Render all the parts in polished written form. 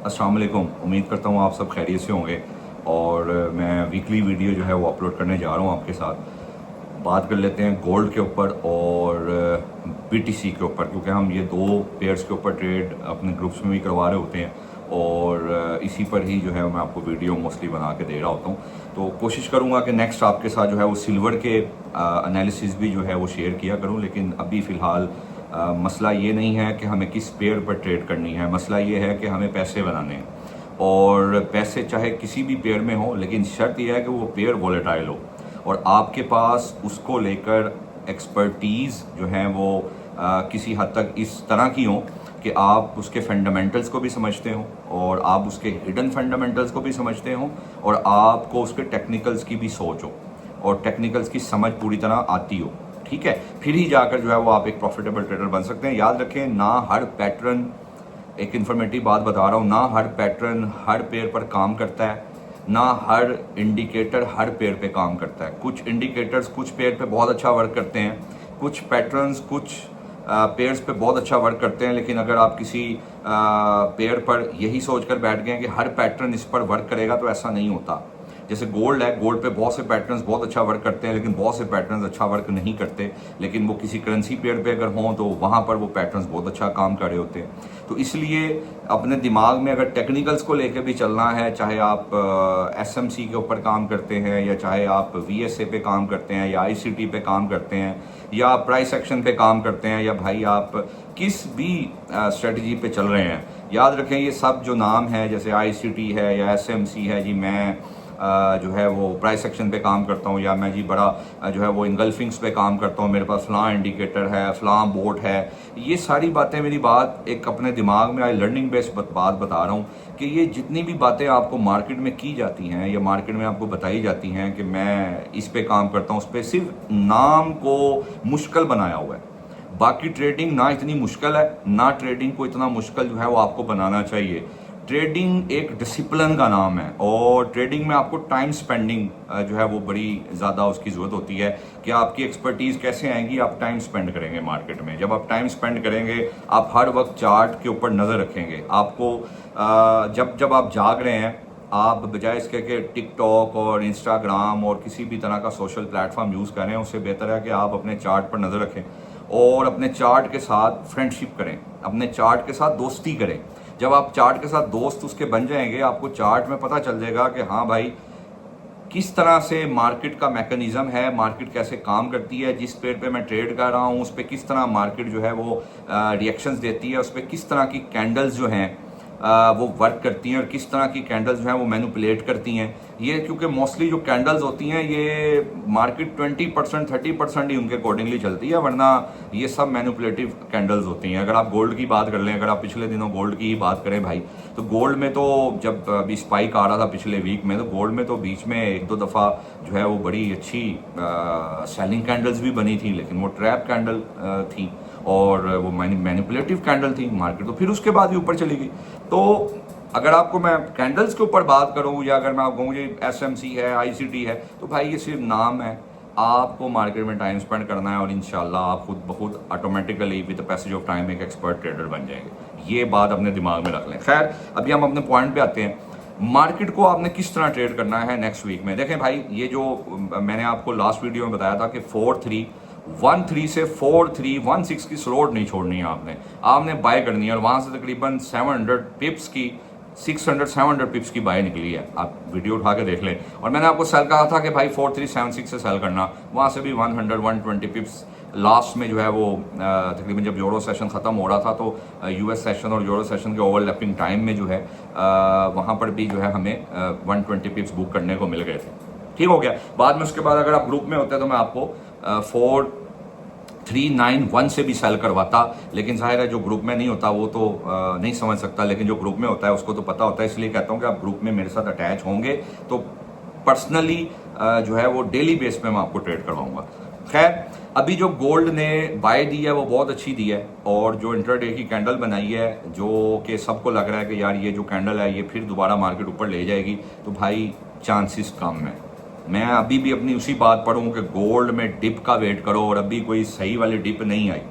अस्सलाम वालेकुम। उम्मीद करता हूँ आप सब खैरियत से होंगे और मैं वीकली वीडियो जो है वो अपलोड करने जा रहा हूँ आपके साथ। बात कर लेते हैं गोल्ड के ऊपर और बीटीसी के ऊपर, क्योंकि हम ये दो पेयर्स के ऊपर ट्रेड अपने ग्रुप्स में भी करवा रहे होते हैं और इसी पर ही जो है मैं आपको वीडियो मोस्टली बना के दे रहा होता हूँ। तो कोशिश करूँगा कि नेक्स्ट आपके साथ जो है वो सिल्वर के एनालिसिस भी जो है वो शेयर किया करूँ, लेकिन अभी फ़िलहाल मसला ये नहीं है कि हमें किस पेयर पर ट्रेड करनी है। मसला ये है कि हमें पैसे बनाने हैं और पैसे चाहे किसी भी पेयर में हो, लेकिन शर्त यह है कि वो पेयर वॉलेटाइल हो और आपके पास उसको लेकर एक्सपर्टीज़ जो है वो किसी हद तक इस तरह की हो कि आप उसके फंडामेंटल्स को भी समझते हो और आप उसके हिडन फंडामेंटल्स को भी समझते हो और आपको उसके टेक्निकल्स की भी सोच हो और टेक्निकल्स की समझ पूरी तरह आती हो। ठीक है, फिर ही जाकर जो है वो आप एक प्रॉफिटेबल ट्रेडर बन सकते हैं। याद रखें, ना हर पैटर्न, एक इन्फॉर्मेटिव बात बता रहा हूँ, ना हर पैटर्न हर पेयर पर काम करता है, ना हर इंडिकेटर हर पेयर पे काम करता है। कुछ इंडिकेटर्स कुछ पेयर पे बहुत अच्छा वर्क करते हैं, कुछ पैटर्न्स कुछ पेयर्स पे बहुत अच्छा वर्क करते हैं, लेकिन अगर आप किसी पेयर पर यही सोचकर बैठ गए कि हर पैटर्न इस पर वर्क करेगा तो ऐसा नहीं होता। जैसे गोल्ड है, गोल्ड पे बहुत से पैटर्न्स बहुत अच्छा वर्क करते हैं, लेकिन बहुत से पैटर्न्स अच्छा वर्क नहीं करते, लेकिन वो किसी करेंसी पेयर पे अगर हों तो वहाँ पर वो पैटर्न्स बहुत अच्छा काम कर रहे होते हैं। तो इसलिए अपने दिमाग में अगर टेक्निकल्स को लेकर भी चलना है, चाहे आप एसएमसी के ऊपर काम करते हैं या चाहे आप वीएसए पे काम करते हैं या आईसीटी पे काम करते हैं या प्राइस एक्शन पे काम करते हैं या भाई आप किस भी स्ट्रेटजी पे चल रहे हैं, याद रखें ये सब जो नाम है, जैसे आईसीटी है या एसएमसी है, जी मैं जो है वो प्राइस एक्शन पे काम करता हूँ, या मैं जी बड़ा जो है वो इंगल्फिंग्स पे काम करता हूँ, मेरे पास फलां इंडिकेटर है, फलां बोट है। ये सारी बातें, मेरी बात एक अपने दिमाग में आई लर्निंग बेस्ड बात बता रहा हूँ कि ये जितनी भी बातें आपको मार्केट में की जाती हैं या मार्केट में आपको बताई जाती हैं कि मैं इस पे काम करता हूँ, उस पर सिर्फ नाम को मुश्किल बनाया हुआ है। बाकी ट्रेडिंग ना इतनी मुश्किल है, ना ट्रेडिंग को इतना मुश्किल जो है वो आपको बनाना चाहिए। ट्रेडिंग एक डिसिप्लिन का नाम है और ट्रेडिंग में आपको टाइम स्पेंडिंग जो है वो बड़ी ज़्यादा उसकी ज़रूरत होती है कि आपकी एक्सपर्टीज़ कैसे आएंगी। आप टाइम स्पेंड करेंगे मार्केट में, जब आप टाइम स्पेंड करेंगे आप हर वक्त चार्ट के ऊपर नज़र रखेंगे। आपको जब जब आप जाग रहे हैं, आप बजाय इसके कि टिकटॉक और इंस्टाग्राम और किसी भी तरह का सोशल प्लेटफॉर्म यूज़ करें, उससे बेहतर है कि आप अपने चार्ट पर नज़र रखें और अपने चार्ट के साथ फ्रेंडशिप करें, अपने चार्ट के साथ दोस्ती करें। जब आप चार्ट के साथ दोस्त उसके बन जाएंगे, आपको चार्ट में पता चल जाएगा कि हाँ भाई किस तरह से मार्केट का मैकेनिज्म है, मार्केट कैसे काम करती है, जिस पेयर पे मैं ट्रेड कर रहा हूँ उस पर किस तरह मार्केट जो है वो रिएक्शंस देती है, उस पर किस तरह की कैंडल्स जो हैं वो वर्क करती हैं और किस तरह की कैंडल्स जो हैं वो मैनिपुलेट करती हैं। ये क्योंकि मोस्टली जो कैंडल्स होती हैं ये मार्केट 20% 30% ही उनके अकॉर्डिंगली चलती है, वरना ये सब मैनिपुलेटिव कैंडल्स होती हैं। अगर आप गोल्ड की बात कर लें, अगर आप पिछले दिनों गोल्ड की ही बात करें भाई, तो गोल्ड में तो जब अभी स्पाइक आ रहा था पिछले वीक में, तो गोल्ड में तो बीच में एक दो दफ़ा जो है वो बड़ी अच्छी सेलिंग कैंडल्स भी बनी थी, लेकिन वो ट्रैप कैंडल थी और वो मैनिपुलेटिव कैंडल थी मार्केट, तो फिर उसके बाद ही ऊपर चली गई। तो अगर आपको मैं कैंडल्स के ऊपर बात करूं या अगर मैं आपको कहूँ ये एसएमसी है, आईसीटी है, तो भाई ये सिर्फ नाम है। आपको मार्केट में टाइम स्पेंड करना है और इंशाल्लाह आप खुद बहुत automatically with the passage of time एक एक्सपर्ट ट्रेडर बन जाएंगे। ये बात अपने दिमाग में रख लें। खैर, अभी हम अपने पॉइंट पे आते हैं। मार्केट को आपने किस तरह ट्रेड करना है नेक्स्ट वीक में। देखें भाई, ये जो मैंने आपको लास्ट वीडियो में बताया था कि 4-3-1-3 से 4-3-1-6 की स्लोट नहीं छोड़नी है, आपने बाय करनी है और वहां से तकरीबन 700 पिप्स की 600-700 पिप्स की बाय निकली है। आप वीडियो उठा के देख लें। और मैंने आपको सेल कहा था कि भाई 4-3-7-6 से सेल करना, वहाँ से भी 100-120 पिप्स लास्ट में जो है वो तकरीबन जब यूरो सेशन ख़त्म हो रहा था तो यूएस सेशन और यूरो सेशन के ओवरलैपिंग टाइम में जो है वहाँ पर भी जो है हमें 120 पिप्स बुक करने को मिल गए थे। ठीक हो गया। बाद में उसके बाद अगर आप ग्रुप में होते तो मैं आपको 4-3-9-1 से भी सेल करवाता, लेकिन जाहिर है जो ग्रुप में नहीं होता वो तो नहीं समझ सकता, लेकिन जो ग्रुप में होता है उसको तो पता होता है। इसलिए कहता हूँ कि आप ग्रुप में मेरे साथ अटैच होंगे तो पर्सनली जो है वो डेली बेस पे मैं आपको ट्रेड करवाऊंगा। खैर, अभी जो गोल्ड ने बाय दी है वो बहुत अच्छी दी है और जो इंट्राडे की कैंडल बनाई है, जो कि सबको लग रहा है कि यार ये जो कैंडल है ये फिर दोबारा मार्केट ऊपर ले जाएगी, तो भाई चांसेस कम है। मैं अभी भी अपनी उसी बात पर हूं कि गोल्ड में डिप का वेट करो और अभी कोई सही वाली डिप नहीं आई।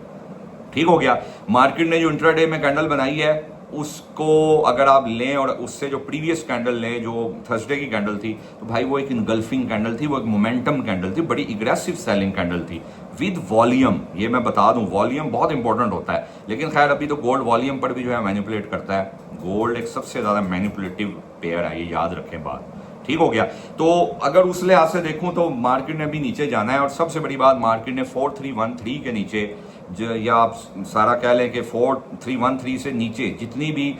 ठीक हो गया। मार्केट ने जो इंट्राडे में कैंडल बनाई है उसको अगर आप लें और उससे जो प्रीवियस कैंडल लें जो थर्सडे की कैंडल थी, तो भाई वो एक इनगल्फिंग कैंडल थी, वो एक मोमेंटम कैंडल थी, बड़ी एग्रेसिव सेलिंग कैंडल थी विद वॉल्यूम। ये मैं बता दूं, वॉल्यूम बहुत इंपॉर्टेंट होता है, लेकिन खैर अभी तो गोल्ड वॉल्यूम पर भी जो है मैनिपुलेट करता है। गोल्ड एक सबसे ज्यादा मैनिपुलेटिव पेयर है, ये याद रखें बात, ठीक हो गया। तो अगर उस लिहाज से देखूं तो मार्केट ने भी नीचे जाना है, और सबसे बड़ी बात मार्केट ने 4313 के नीचे या आप सारा कह लें कि 4313 से नीचे जितनी भी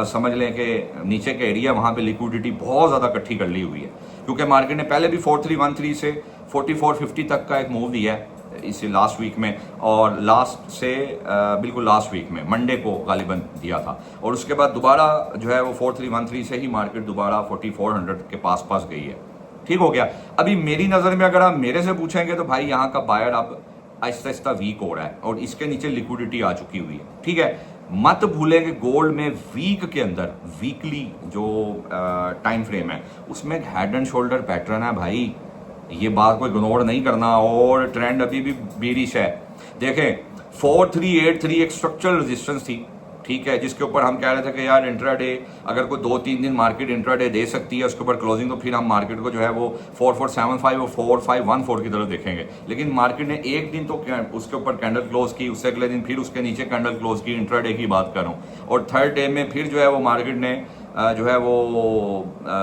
समझ लें कि नीचे के एरिया, वहां पे लिक्विडिटी बहुत ज्यादा इकट्ठी कर ली हुई है, क्योंकि मार्केट ने पहले भी 4313 से 4450 तक का एक मूव दिया है इसे लास्ट वीक में, और लास्ट से बिल्कुल लास्ट वीक में मंडे को गालिबन दिया था, और उसके बाद दोबारा जो है वो 4313 से ही मार्केट दोबारा 4400 के पास पास गई है, ठीक हो गया। अभी मेरी नज़र में अगर आप मेरे से पूछेंगे तो भाई यहाँ का बायर अब आहिस्ता आहिस्ता वीक हो रहा है, और इसके नीचे लिक्विडिटी आ चुकी हुई है, ठीक है। मत भूलें कि गोल्ड में वीक के अंदर, वीकली जो टाइम फ्रेम है, उसमें एक हेड एंड शोल्डर पैटर्न है भाई, ये बात को इग्नोर नहीं करना, और ट्रेंड अभी भी बीरिश है। देखें 4383 एक स्ट्रक्चरल रेजिस्टेंस थी, ठीक है, जिसके ऊपर हम कह रहे थे कि यार इंट्राडे अगर कोई 2-3 दिन मार्केट इंट्राडे दे सकती है उसके ऊपर क्लोजिंग, तो फिर हम मार्केट को जो है वो 4475 और 4514 की तरफ देखेंगे। लेकिन मार्केट ने एक दिन तो उसके ऊपर कैंडल क्लोज की, उससे अगले दिन फिर उसके नीचे कैंडल क्लोज की, इंट्राडे की बात कर रहा हूँ, और थर्ड डे में फिर जो है वो मार्केट ने जो है वो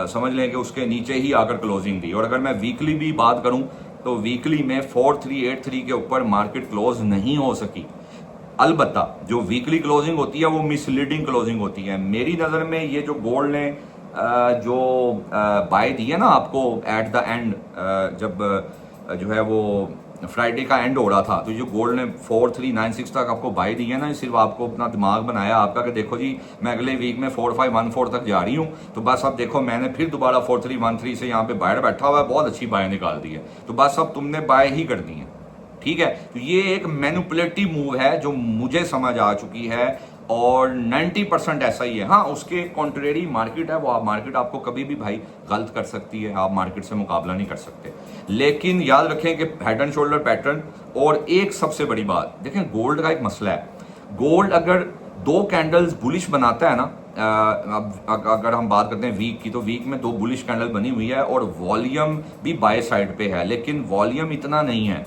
समझ लें कि उसके नीचे ही आकर क्लोजिंग दी। और अगर मैं वीकली भी बात करूं तो वीकली में 4383 के ऊपर मार्केट क्लोज नहीं हो सकी। अलबत्ता जो वीकली क्लोजिंग होती है वो मिसलीडिंग क्लोजिंग होती है मेरी नज़र में। ये जो गोल्ड ने जो बाय दी है ना आपको एट द एंड, जब जो है वो फ्राइडे का एंड हो रहा था, तो जो गोल्ड ने 4396 तक आपको बाय दी है ना, सिर्फ आपको अपना दिमाग बनाया आपका कि देखो जी मैं अगले वीक में 4514 तक जा रही हूँ, तो बस अब देखो मैंने फिर दोबारा 4313 से यहाँ पे बायर बैठा हुआ है, बहुत अच्छी बाय निकाल दी है, तो बस अब तुमने बाय ही करनी है, ठीक है। तो ये एक मैनिपुलेटिव मूव है जो मुझे समझ आ चुकी है, और 90% ऐसा ही है। हाँ, उसके कॉन्ट्रेरी मार्केट है, वो आप मार्केट आपको कभी भी भाई गलत कर सकती है, आप मार्केट से मुकाबला नहीं कर सकते। लेकिन याद रखें कि हेड एंड शोल्डर पैटर्न, और एक सबसे बड़ी बात देखें, गोल्ड का एक मसला है, गोल्ड अगर 2 कैंडल्स बुलिश बनाता है ना, अगर हम बात करते हैं वीक की, तो वीक में 2 बुलिश कैंडल बनी हुई है और वॉल्यूम भी बाय साइड पे है, लेकिन वॉल्यूम इतना नहीं है।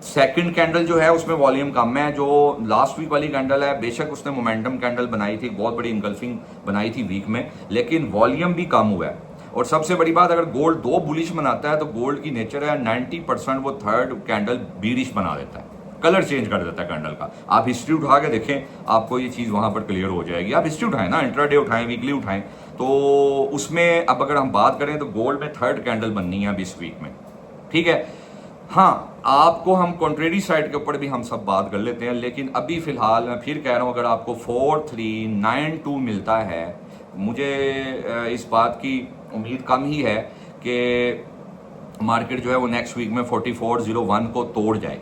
सेकंड कैंडल जो है उसमें वॉल्यूम कम है, जो लास्ट वीक वाली कैंडल है बेशक उसने मोमेंटम कैंडल बनाई थी, बहुत बड़ी इंगल्फिंग बनाई थी वीक में, लेकिन वॉल्यूम भी कम हुआ है। और सबसे बड़ी बात, अगर गोल्ड 2 बुलिश बनाता है तो गोल्ड की नेचर है 90% वो थर्ड कैंडल बीरिश बना देता है, कलर चेंज कर देता है कैंडल का। आप हिस्ट्री उठा के देखें, आपको ये चीज वहां पर क्लियर हो जाएगी। आप हिस्ट्री उठाएं ना, इंट्राडे उठाएं, वीकली उठाएं, तो उसमें अब अगर हम बात करें तो गोल्ड में थर्ड कैंडल बननी है अब इस वीक में, ठीक है। हाँ, आपको हम कॉन्ट्रेरी साइड के ऊपर भी हम सब बात कर लेते हैं, लेकिन अभी फिलहाल मैं फिर कह रहा हूं, अगर आपको 4392 मिलता है, मुझे इस बात की उम्मीद कम ही है कि मार्केट जो है वो नेक्स्ट वीक में 4401 को तोड़ जाए,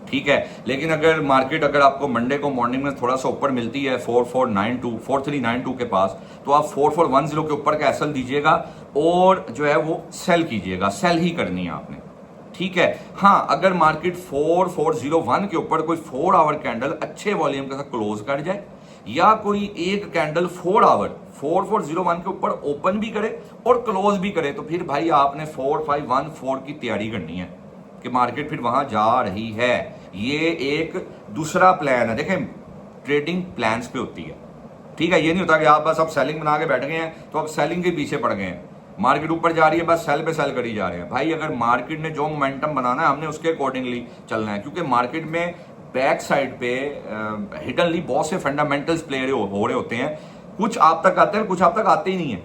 ठीक है। लेकिन अगर मार्केट अगर आपको मंडे को मॉर्निंग में थोड़ा सा ऊपर मिलती है 4392 के पास, तो आप 4410 के ऊपर का एसएल दीजिएगा और जो है वो सेल कीजिएगा, सेल ही करनी है आपने, ठीक है। हाँ, अगर मार्केट 4401 के ऊपर कोई 4 आवर कैंडल अच्छे वॉल्यूम के साथ क्लोज कर जाए, या कोई एक कैंडल 4 आवर 4401 के ऊपर ओपन भी करे और क्लोज भी करे, तो फिर भाई आपने 4514 की तैयारी करनी है कि मार्केट फिर वहां जा रही है। ये एक दूसरा प्लान है, देखें ट्रेडिंग प्लान्स पे होती है, ठीक है। ये नहीं होता कि आप बस अब सेलिंग बना के बैठ गए हैं तो अब सेलिंग के पीछे पड़ गए हैं, मार्केट ऊपर जा रही है बस सेल पे सेल करी जा रहे हैं। भाई अगर मार्केट ने जो मोमेंटम बनाना है हमने उसके अकॉर्डिंगली चलना है, क्योंकि मार्केट में बैक साइड पे हिडनली बहुत से फंडामेंटल्स प्ले हो रहे होते हैं, कुछ आप तक आते हैं, कुछ आप तक आते ही नहीं है,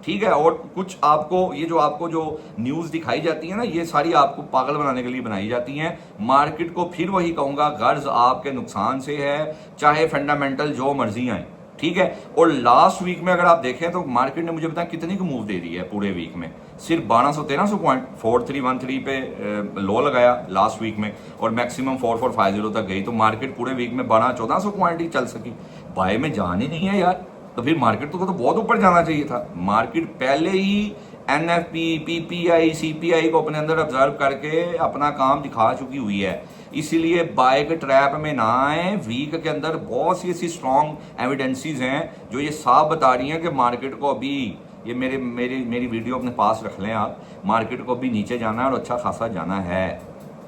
ठीक है। और कुछ आपको ये जो आपको जो न्यूज दिखाई जाती है ना, ये सारी आपको पागल बनाने के लिए बनाई जाती हैं। मार्केट को फिर वही कहूंगा, गर्ज आपके नुकसान से है, चाहे फंडामेंटल जो मर्जी आए, ठीक है। और लास्ट वीक में अगर आप देखें तो मार्केट ने मुझे बताया कितनी की मूव दे दी है पूरे वीक में, सिर्फ 1200-1300 पॉइंट 4313 पे लो लगाया लास्ट वीक में, और मैक्सिमम 4450 तक गई, तो मार्केट पूरे वीक में 1200-1400 पॉइंट ही चल सकी, बाय में जान ही नहीं है यार। तो फिर मार्केट तो बहुत ऊपर जाना चाहिए था। मार्केट पहले ही एनएफपी, पीपीआई, सीपीआई को अपने अंदर ऑब्जर्व करके अपना काम दिखा चुकी हुई है। इसीलिए बाय के ट्रैप में ना आए। वीक के अंदर बहुत सी ऐसी स्ट्रॉन्ग एविडेंसीज हैं जो ये साफ बता रही हैं कि मार्केट को अभी, ये मेरी वीडियो अपने पास रख लें आप, मार्केट को अभी नीचे जाना है और अच्छा खासा जाना है,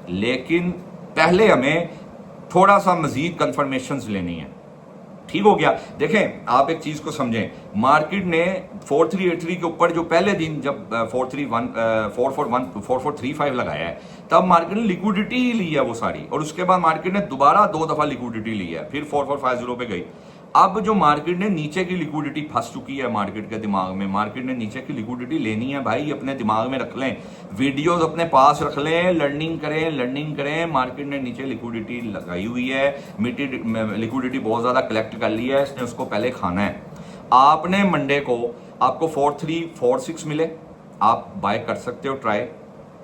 लेकिन पहले हमें थोड़ा सा मजीद कंफर्मेशंस लेनी है। ठीक हो गया। देखें आप एक चीज को समझें, मार्केट ने 4383 के ऊपर जो पहले दिन जब 4435 लगाया है, तब मार्केट ने लिक्विडिटी ही ली है वो सारी, और उसके बाद मार्केट ने दोबारा 2 दफा लिक्विडिटी ली है, फिर 4450 पे गई। अब जो मार्केट ने नीचे की लिक्विडिटी फंस चुकी है मार्केट के दिमाग में, मार्केट ने नीचे की लिक्विडिटी लेनी है भाई, अपने दिमाग में रख लें, वीडियोस अपने पास रख लें, लर्निंग करें। मार्केट ने नीचे लिक्विडिटी लगाई हुई है, लिक्विडिटी बहुत ज्यादा कलेक्ट कर ली है, इसने उसको पहले खाना है। आपने मंडे को आपको 4346 मिले, आप बाय कर सकते हो, ट्राई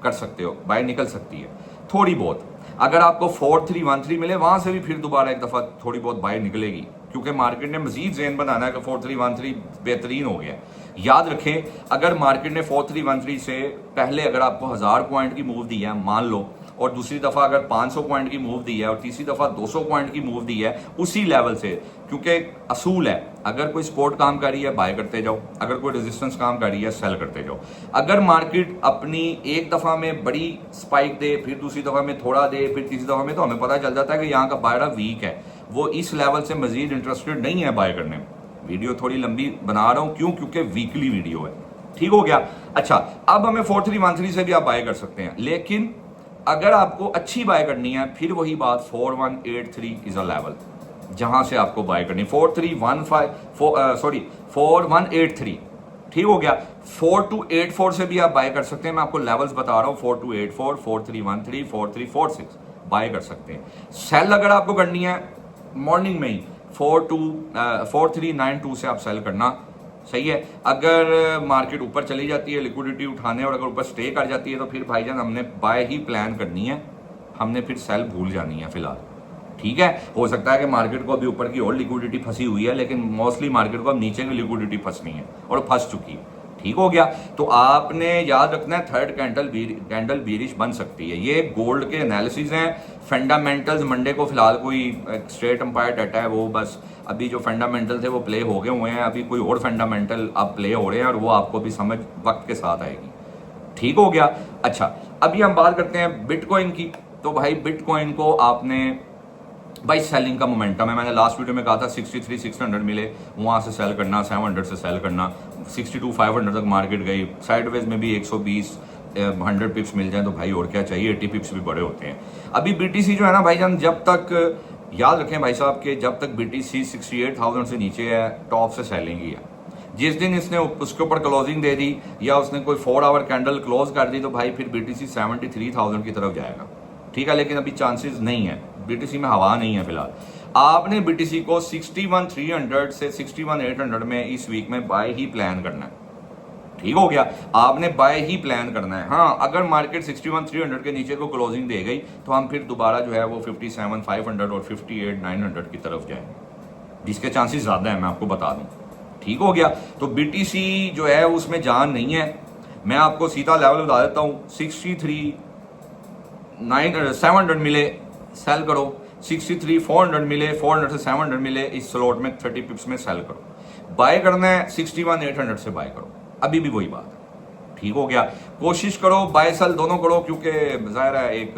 कर सकते हो, बाय निकल सकती है थोड़ी बहुत। अगर आपको 4313 मिले, वहां से भी फिर दोबारा एक दफा थोड़ी बहुत बाय निकलेगी, क्योंकि मार्केट ने मजीद ज़ेन बनाना है कि 4313 बेहतरीन हो गया। याद रखें, अगर मार्केट ने 4313 से पहले अगर आपको 1000 पॉइंट की मूव दी है मान लो, और दूसरी दफा अगर 500 पॉइंट की मूव दी है, और तीसरी दफा 200 पॉइंट की मूव दी है उसी लेवल से, क्योंकि असूल है, अगर कोई सपोर्ट काम कर रही है बाय करते जाओ, अगर कोई रेजिस्टेंस काम कर रही है सेल करते जाओ। अगर मार्केट अपनी एक दफा में बड़ी स्पाइक दे, फिर दूसरी दफा में थोड़ा दे, फिर तीसरी दफा में, तो हमें पता चल जाता है कि यहाँ का बायरा वीक है, वो इस लेवल से मजीद इंटरेस्टेड नहीं है बाय करने में। वीडियो थोड़ी लंबी बना रहा हूं, क्यों? क्योंकि वीकली वीडियो है। ठीक हो गया। अच्छा, अब हमें 4313 से भी आप बाय कर सकते हैं, लेकिन अगर आपको अच्छी बाय करनी है, फिर वही बात 4183 इज अ लेवल जहां से आपको बाय करनी, 4183। ठीक हो गया। 4284 से भी आप बाय कर सकते हैं, मैं आपको लेवल्स बता रहा हूं, 4284, 4313, 4346 बाय कर सकते हैं। सेल अगर आपको करनी है मॉर्निंग में ही 4392 से आप सेल करना सही है। अगर मार्केट ऊपर चली जाती है लिक्विडिटी उठाने, और अगर ऊपर स्टे कर जाती है, तो फिर भाईजान हमने बाय ही प्लान करनी है, हमने फिर सेल भूल जानी है फिलहाल। ठीक है, हो सकता है कि मार्केट को अभी ऊपर की और लिक्विडिटी फंसी हुई है, लेकिन मोस्टली मार्केट को अब नीचे की लिक्विडिटी फंसनी है और फंस चुकी है। ठीक हो गया। तो आपने याद रखना है, थर्ड कैंडल बीरिश बन सकती है। ये गोल्ड के एनालिसिस हैं, फंडामेंटल्स मंडे को फिलहाल कोई स्ट्रेट अंपायर डाटा है, वो बस अभी जो फंडामेंटल थे वो प्ले हो गए हुए हैं, अभी कोई और फंडामेंटल अब प्ले हो रहे हैं, और वो आपको भी समझ वक्त के साथ आएगी। ठीक हो गया। अच्छा, अभी हम बात करते हैं बिटकॉइन की। तो भाई बिटकॉइन को आपने, भाई सेलिंग का मोमेंटम है, मैंने लास्ट वीडियो में कहा था 63,600 मिले, वहां से सेल करना, 700 से सेल करना, 62,500 तक मार्केट गई, साइडवेज में भी 120 100 पिप्स मिल जाए तो भाई और क्या चाहिए, 80 पिप्स भी बड़े होते हैं। अभी बीटीसी जो है ना भाईजान, जब तक याद रखें भाई साहब के, जब तक बीटीसी 68,000 से नीचे है, टॉप से सेलिंग ही है। जिस दिन इसने उसके ऊपर क्लोजिंग दे दी, या उसने कोई 4 आवर कैंडल क्लोज कर दी, तो भाई फिर बीटीसी 73,000 की तरफ जाएगा। ठीक है, लेकिन अभी चांसेस नहीं है, बीटीसी में हवा नहीं है फिलहाल। आपने बीटीसी को 61,300 से 61,800 में इस वीक में बाय ही प्लान करना है। ठीक हो गया, आपने बाय ही प्लान करना है। हाँ, अगर मार्केट 61,300 के नीचे को क्लोजिंग दे गई, तो हम फिर दोबारा जो है वो 57,500 और 58,900 की तरफ जाएंगे, जिसके चांसेस ज्यादा है, मैं आपको बता दूं। ठीक हो गया। तो बीटीसी जो है उसमें जान नहीं है। मैं आपको सीधा लेवल बता देता हूं, 63,700 मिले सेल करो, 63,400 मिले, 400 से 700 मिले, इस स्लॉट में 30 पिप्स में सेल करो। बाय करना है 61,800 से बाय करो, अभी भी वही बात है। ठीक हो गया। कोशिश करो बाय सेल दोनों करो, क्योंकि जाहिर है एक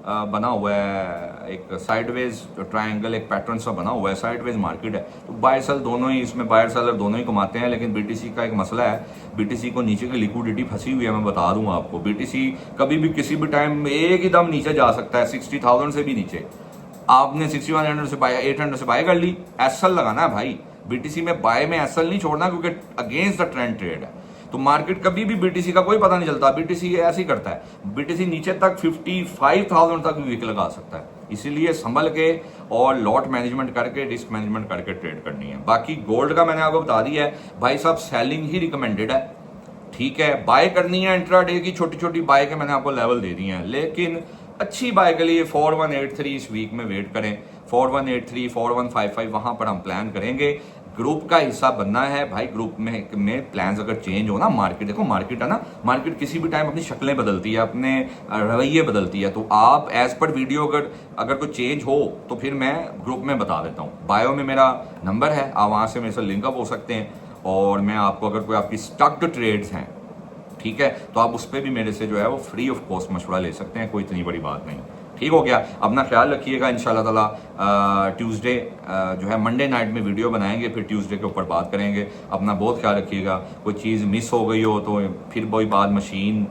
बना हुआ है, एक साइडवेज ट्रायंगल, एक पैटर्न सा बना हुआ है, साइडवेज मार्केट है, तो बाय सेल दोनों ही, इसमें बायर सेलर दोनों ही कमाते हैं। लेकिन बीटीसी का एक मसला है, बीटीसी को नीचे की लिक्विडिटी फंसी हुई है, मैं बता दूं आपको। बीटीसी कभी भी किसी भी टाइम एक ही दम नीचे जा सकता है, 60,000 से भी नीचे। आपने 61,800 से बाय, 800 से बाय कर ली, एसएल लगाना है भाई। बीटीसी में बाय में एसएल नहीं छोड़ना, क्योंकि अगेंस्ट द ट्रेंड ट्रेड है। तो मार्केट कभी भी बीटीसी का कोई पता नहीं चलता, बीटीसी ऐसे ही करता है। बीटीसी नीचे तक 55,000 तक भी वीक लगा सकता है, इसीलिए संभल के और लॉट मैनेजमेंट करके, रिस्क मैनेजमेंट करके ट्रेड करनी है। बाकी गोल्ड का मैंने आपको बता दिया है भाई साहब, सेलिंग ही रिकमेंडेड है। ठीक है, बाय करनी है इंट्राडे की, छोटी छोटी बाय के मैंने आपको लेवल दे दिए हैं, लेकिन अच्छी बाय के लिए 4183 इस वीक में वेट करें, 4183, 4155 वहां पर हम प्लान करेंगे। ग्रुप का हिस्सा बनना है भाई। ग्रुप में प्लान्स अगर चेंज हो ना, मार्केट देखो, मार्केट है ना, मार्केट किसी भी टाइम अपनी शक्लें बदलती है, अपने रवैये बदलती है। तो आप एज पर वीडियो अगर कोई चेंज हो तो फिर मैं ग्रुप में बता देता हूँ। बायो में मेरा नंबर है, आप वहाँ से मेरे से लिंकअप हो सकते हैं। और मैं आपको अगर कोई आपकी स्टक्ड ट्रेड्स हैं, ठीक है, तो आप उस पर भी मेरे से जो है वो फ्री ऑफ कॉस्ट मशवरा ले सकते हैं, कोई इतनी बड़ी बात नहीं। ठीक हो गया। अपना ख्याल रखिएगा। इंशाल्लाह ताला ट्यूसडे जो है मंडे नाइट में वीडियो बनाएंगे, फिर ट्यूसडे के ऊपर बात करेंगे। अपना बहुत ख्याल रखिएगा। कोई चीज़ मिस हो गई हो तो फिर वही बात, मशीन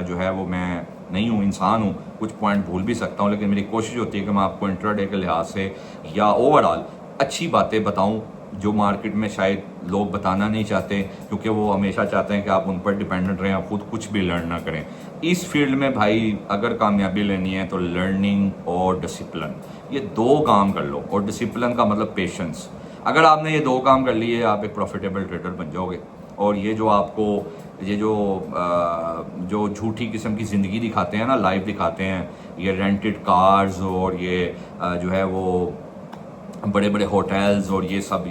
जो है वो मैं नहीं हूँ, इंसान हूँ, कुछ पॉइंट भूल भी सकता हूँ, लेकिन मेरी कोशिश होती है कि मैं आपको इंट्राडे के लिहाज से या ओवरऑल अच्छी बातें बताऊँ जो मार्केट में शायद लोग बताना नहीं चाहते, क्योंकि वो हमेशा चाहते हैं कि आप उन पर डिपेंडेंट रहें, आप खुद कुछ भी लर्न ना करें। इस फील्ड में भाई अगर कामयाबी लेनी है तो लर्निंग और डिसिप्लिन, ये दो काम कर लो। और डिसिप्लिन का मतलब पेशेंस। अगर आपने ये दो काम कर लिए, आप एक प्रॉफिटेबल ट्रेडर बन जाओगे। और ये जो आपको ये जो झूठी किस्म की ज़िंदगी दिखाते हैं ना, लाइफ दिखाते हैं, ये रेंटेड कार्स और ये जो है वो बड़े बड़े होटल्स और ये सब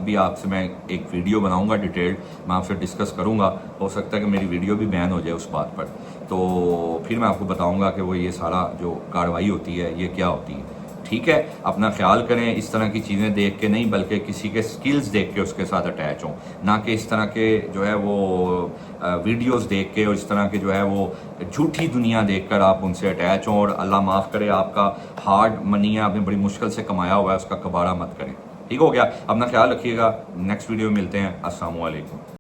भी आपसे मैं एक वीडियो बनाऊंगा डिटेल्ड, मैं आपसे डिस्कस करूंगा। हो सकता है कि मेरी वीडियो भी बैन हो जाए उस बात पर, तो फिर मैं आपको बताऊंगा कि वो ये सारा जो कार्रवाई होती है ये क्या होती है। ठीक है, अपना ख्याल करें। इस तरह की चीज़ें देख के नहीं, बल्कि किसी के स्किल्स देख के उसके साथ अटैच हों, ना कि इस तरह के जो है वो वीडियोस देख के और इस तरह के जो है वो झूठी दुनिया देखकर आप उनसे अटैच हों। और अल्लाह माफ़ करे, आपका हार्ड मनी है, आपने बड़ी मुश्किल से कमाया हुआ है, उसका कबाड़ा मत करें। ठीक हो गया। अपना ख्याल रखिएगा। नेक्स्ट वीडियो में मिलते हैं। अस्सलाम वालेकुम।